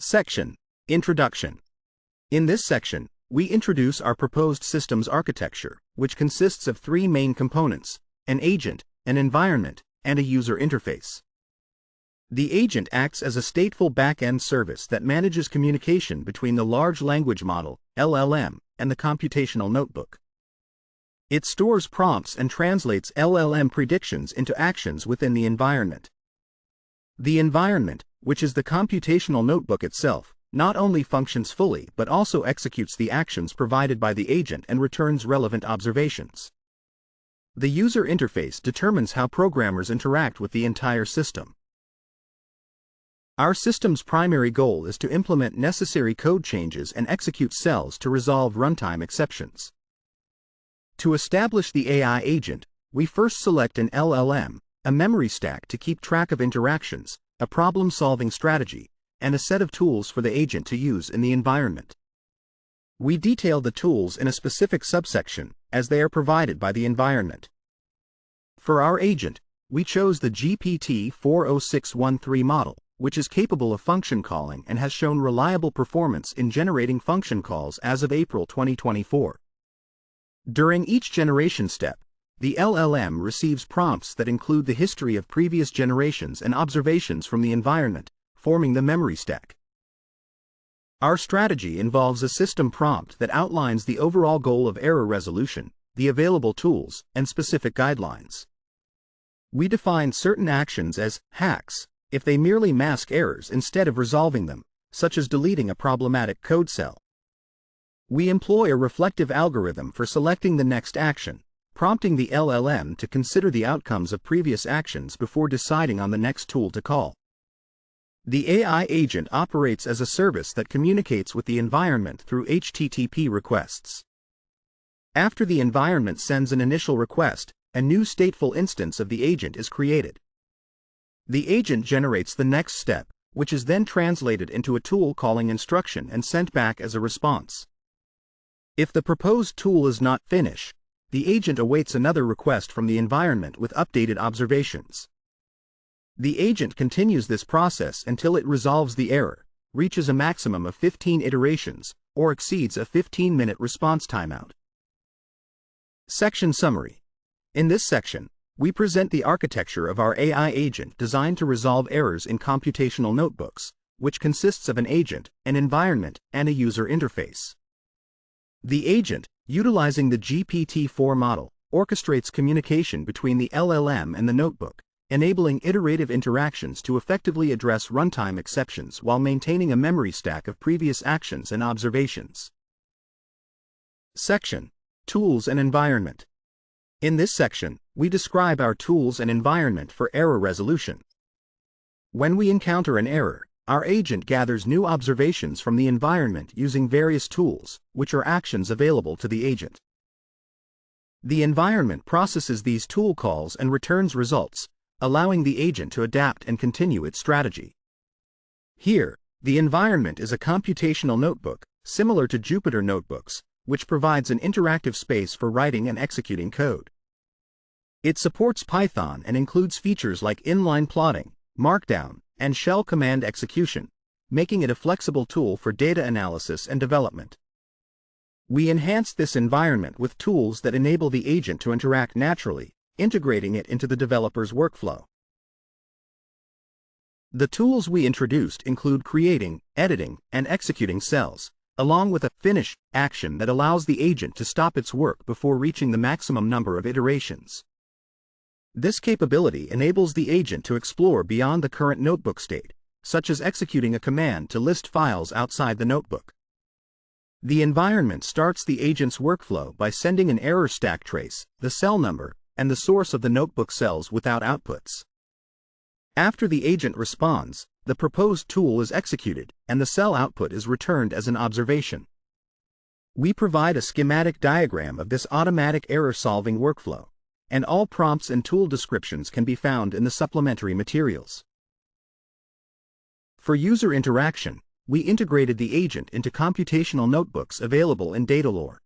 Section: Introduction. In this section, we introduce our proposed systems architecture, which consists of three main components: an agent, an environment, and a user interface. The agent acts as a stateful back-end service that manages communication between the large language model, LLM, and the computational notebook. It stores prompts and translates LLM predictions into actions within the environment. The environment, which is the computational notebook itself, not only functions fully but also executes the actions provided by the agent and returns relevant observations. The user interface determines how programmers interact with the entire system. Our system's primary goal is to implement necessary code changes and execute cells to resolve runtime exceptions. To establish the AI agent, we first select an LLM, a memory stack to keep track of interactions, a problem-solving strategy, and a set of tools for the agent to use in the environment. We detail the tools in a specific subsection, as they are provided by the environment. For our agent, we chose the GPT-40613 model, which is capable of function calling and has shown reliable performance in generating function calls as of April 2024. During each generation step, the LLM receives prompts that include the history of previous generations and observations from the environment, forming the memory stack. Our strategy involves a system prompt that outlines the overall goal of error resolution, the available tools, and specific guidelines. We define certain actions as hacks if they merely mask errors instead of resolving them, such as deleting a problematic code cell. We employ a reflective algorithm for selecting the next action, prompting the LLM to consider the outcomes of previous actions before deciding on the next tool to call. The AI agent operates as a service that communicates with the environment through HTTP requests. After the environment sends an initial request, a new stateful instance of the agent is created. The agent generates the next step, which is then translated into a tool calling instruction and sent back as a response. If the proposed tool is not finished, the agent awaits another request from the environment with updated observations. The agent continues this process until it resolves the error, reaches a maximum of 15 iterations, or exceeds a 15-minute response timeout. Section Summary. In this section, we present the architecture of our AI agent designed to resolve errors in computational notebooks, which consists of an agent, an environment, and a user interface. The agent, utilizing the GPT-4 model, orchestrates communication between the LLM and the notebook, enabling iterative interactions to effectively address runtime exceptions while maintaining a memory stack of previous actions and observations. Section: Tools and Environment. In this section, we describe our tools and environment for error resolution. When we encounter an error, our agent gathers new observations from the environment using various tools, which are actions available to the agent. The environment processes these tool calls and returns results, allowing the agent to adapt and continue its strategy. Here, the environment is a computational notebook, similar to Jupyter notebooks, which provides an interactive space for writing and executing code. It supports Python and includes features like inline plotting, markdown, and shell command execution, making it a flexible tool for data analysis and development. We enhance this environment with tools that enable the agent to interact naturally, integrating it into the developer's workflow. The tools we introduced include creating, editing, and executing cells, along with a finish action that allows the agent to stop its work before reaching the maximum number of iterations. This capability enables the agent to explore beyond the current notebook state, such as executing a command to list files outside the notebook. The environment starts the agent's workflow by sending an error stack trace, the cell number, and the source of the notebook cells without outputs. After the agent responds, the proposed tool is executed, and the cell output is returned as an observation. We provide a schematic diagram of this automatic error-solving workflow, and all prompts and tool descriptions can be found in the supplementary materials. For user interaction, we integrated the agent into computational notebooks available in Datalore.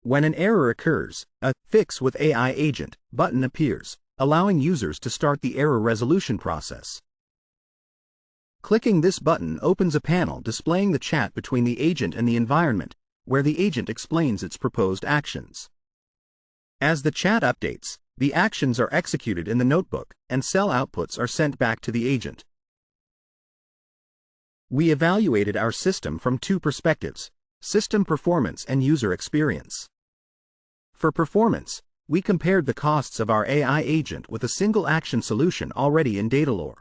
When an error occurs, a Fix with AI Agent button appears, allowing users to start the error resolution process. Clicking this button opens a panel displaying the chat between the agent and the environment, where the agent explains its proposed actions. As the chat updates, the actions are executed in the notebook, and cell outputs are sent back to the agent. We evaluated our system from two perspectives: system performance and user experience. For performance, we compared the costs of our AI agent with a single action solution already in Datalore.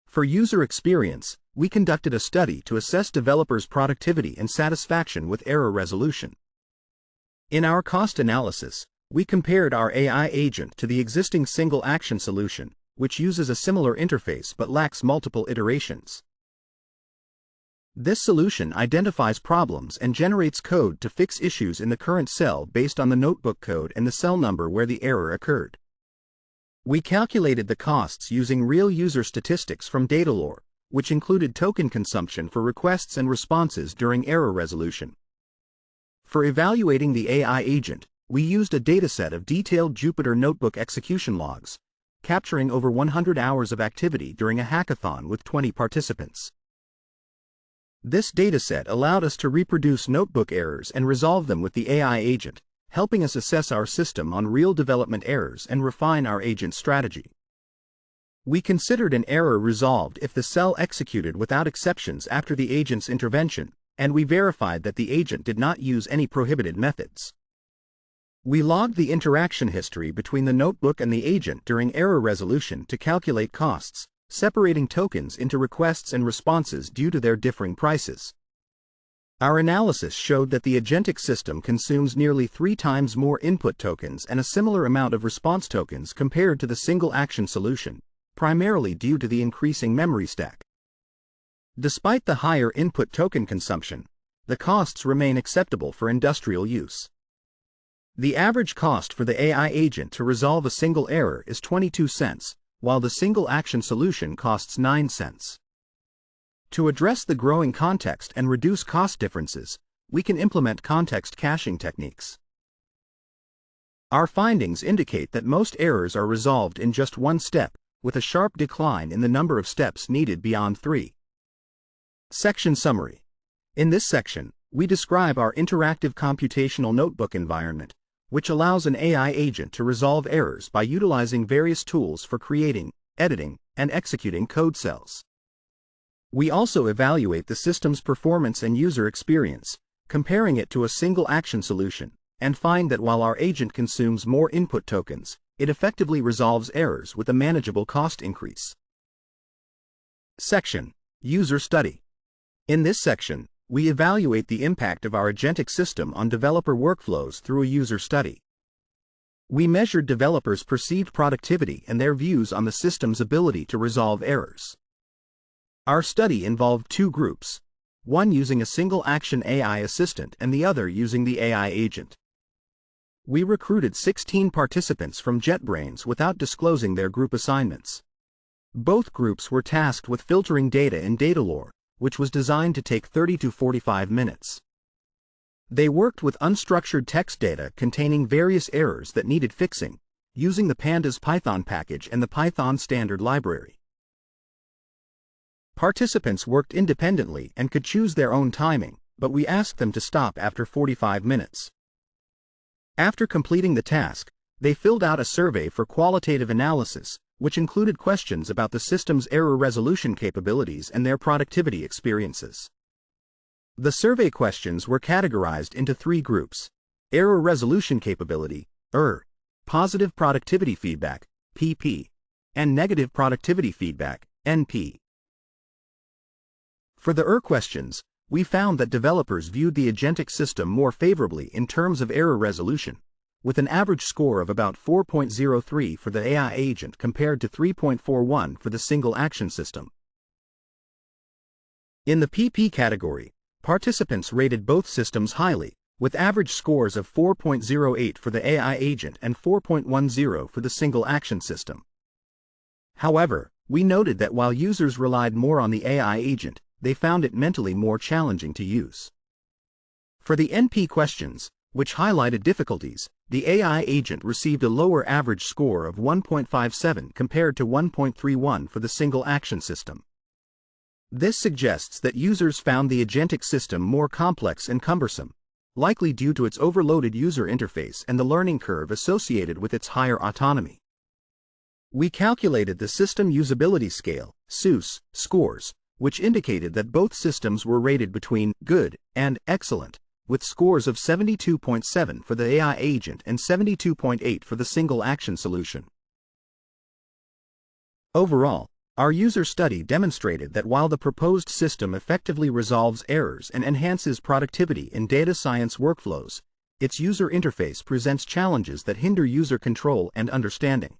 For user experience, we conducted a study to assess developers' productivity and satisfaction with error resolution. In our cost analysis, we compared our AI agent to the existing single action solution, which uses a similar interface but lacks multiple iterations. This solution identifies problems and generates code to fix issues in the current cell based on the notebook code and the cell number where the error occurred. We calculated the costs using real user statistics from Datalore, which included token consumption for requests and responses during error resolution. For evaluating the AI agent, we used a dataset of detailed Jupyter Notebook execution logs, capturing over 100 hours of activity during a hackathon with 20 participants. This dataset allowed us to reproduce notebook errors and resolve them with the AI agent, helping us assess our system on real development errors and refine our agent strategy. We considered an error resolved if the cell executed without exceptions after the agent's intervention, and we verified that the agent did not use any prohibited methods. We logged the interaction history between the notebook and the agent during error resolution to calculate costs, separating tokens into requests and responses due to their differing prices. Our analysis showed that the agentic system consumes nearly 3 times more input tokens and a similar amount of response tokens compared to the single action solution, primarily due to the increasing memory stack. Despite the higher input token consumption, the costs remain acceptable for industrial use. The average cost for the AI agent to resolve a single error is 22 cents, while the single action solution costs 9 cents. To address the growing context and reduce cost differences, we can implement context caching techniques. Our findings indicate that most errors are resolved in just one step, with a sharp decline in the number of steps needed beyond 3. Section Summary. In this section, we describe our interactive computational notebook environment, which allows an AI agent to resolve errors by utilizing various tools for creating, editing, and executing code cells. We also evaluate the system's performance and user experience, comparing it to a single action solution, and find that while our agent consumes more input tokens, it effectively resolves errors with a manageable cost increase. Section: User Study. In this section, we evaluate the impact of our agentic system on developer workflows through a user study. We measured developers' perceived productivity and their views on the system's ability to resolve errors. Our study involved 2 groups, one using a single-action AI assistant and the other using the AI agent. We recruited 16 participants from JetBrains without disclosing their group assignments. Both groups were tasked with filtering data in Datalore, which was designed to take 30 to 45 minutes. They worked with unstructured text data containing various errors that needed fixing, using the Pandas Python package and the Python standard library. Participants worked independently and could choose their own timing, but we asked them to stop after 45 minutes. After completing the task, they filled out a survey for qualitative analysis, which included questions about the system's error resolution capabilities and their productivity experiences. The survey questions were categorized into 3 groups: error resolution capability, positive productivity feedback, PP, and negative productivity feedback, NP. For the questions, we found that developers viewed the agentic system more favorably in terms of error resolution, with an average score of about 4.03 for the AI agent compared to 3.41 for the single action system. In the PP category, participants rated both systems highly, with average scores of 4.08 for the AI agent and 4.10 for the single action system. However, we noted that while users relied more on the AI agent, they found it mentally more challenging to use. For the NP questions, which highlighted difficulties, the AI agent received a lower average score of 1.57 compared to 1.31 for the single action system. This suggests that users found the agentic system more complex and cumbersome, likely due to its overloaded user interface and the learning curve associated with its higher autonomy. We calculated the System Usability Scale (SUS) scores, which indicated that both systems were rated between good and excellent, with scores of 72.7 for the AI agent and 72.8 for the single action solution. Overall, our user study demonstrated that while the proposed system effectively resolves errors and enhances productivity in data science workflows, its user interface presents challenges that hinder user control and understanding.